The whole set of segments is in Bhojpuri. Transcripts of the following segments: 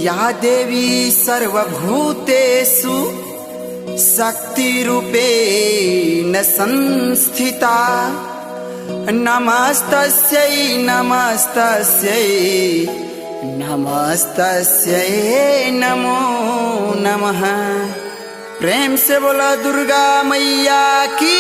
या देवी सर्वभूतेषु शक्तिरूपेण संस्थिता नमस्तस्यै नमस्तस्यै नमस्तस्यै नमो नमः। प्रेम से बोला दुर्गा मैया की।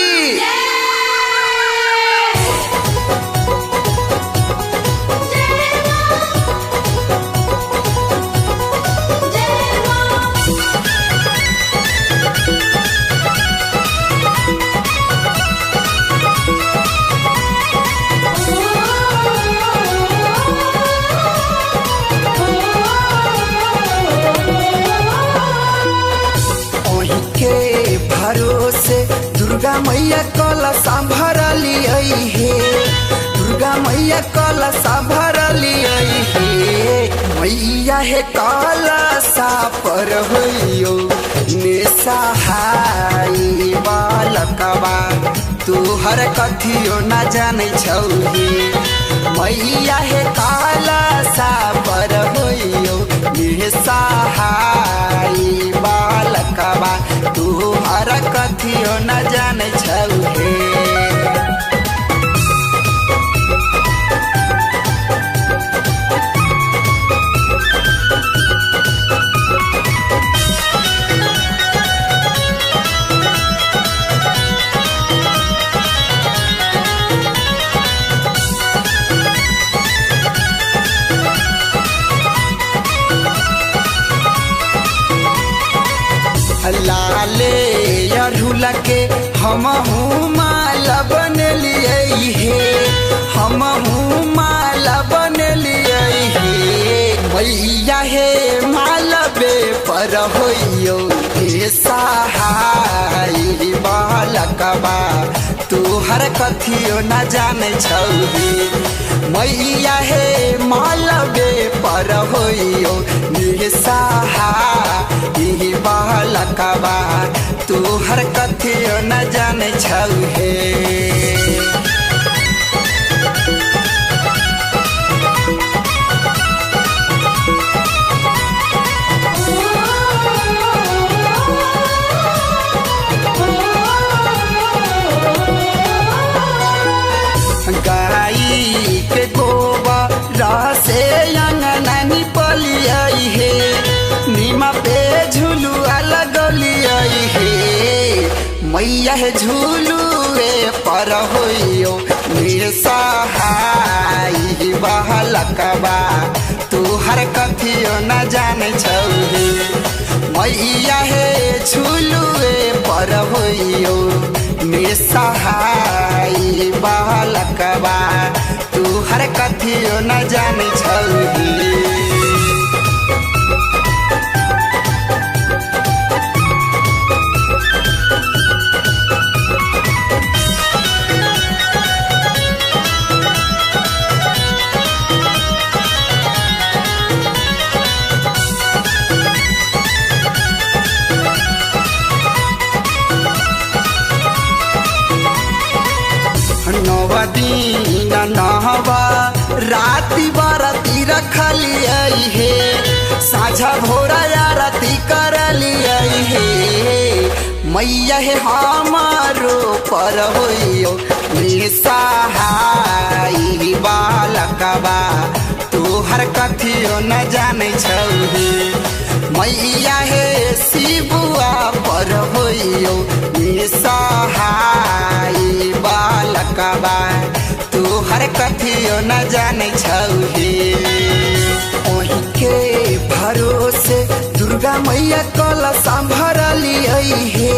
भरोसे दुर्गा मैया कलशा भरली हे, दुर्गा मैया कलशा भरली हे। मैया हे कलशा पर होइयो निसहाय बालकवा तुहर कथियो न जाने छौही। मैया हे कलशा पर होइयो निसहाय बालकवा तुहर कथियो न जाने छौहे। लाले अढ़ुल के हमहू माला बनलिए हे, हमहू माला बनलिए हे। मैया हे मालबे पर होइयो सहाय बालकवा तुहर कथियो न जाने छौही। मैया हे मालबे पर होइयो निसहाय बालकवा तुहर कथियो न जाने छौहे। गाई के गोबर से अंगना निपलिया हे, नीमा पे झुलुआ लगलिया हे। मैया हे झुलुए पर होइयो निसहाय बालकवा तुहर कथियो न जाने छौहे। मैया हे झुलुए पर होइयो निसहाय बालकवा तुहर कथियो न जाने छौही। दिन नहवा राति बारती रखलिए हे, साझा भोरा आरती करलिए हे। मैया हे हमारो पर होइयो निसहाय बालकवा तुहर कथियो न जाने छौही। मैया हे शिबुआ पर होइयो निसहाय बालकवा तुहर कथियो न जाने छौहे। ओही के भरोसे दुर्गा मैया कलशा भरली हे,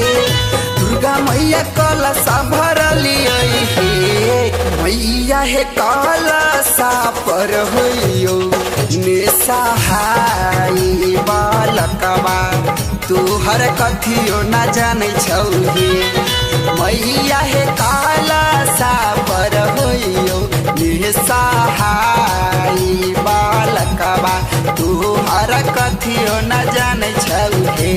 दुर्गा मैया कलशा भरली हे। मैया हे कलशा पर होइयो निसहाय बालकवा तुहर कथियो न जाने छौहे। मैया हे कलशा पर होइयो निसहाय बालकवा तुहर कथियो न जाने छौहे।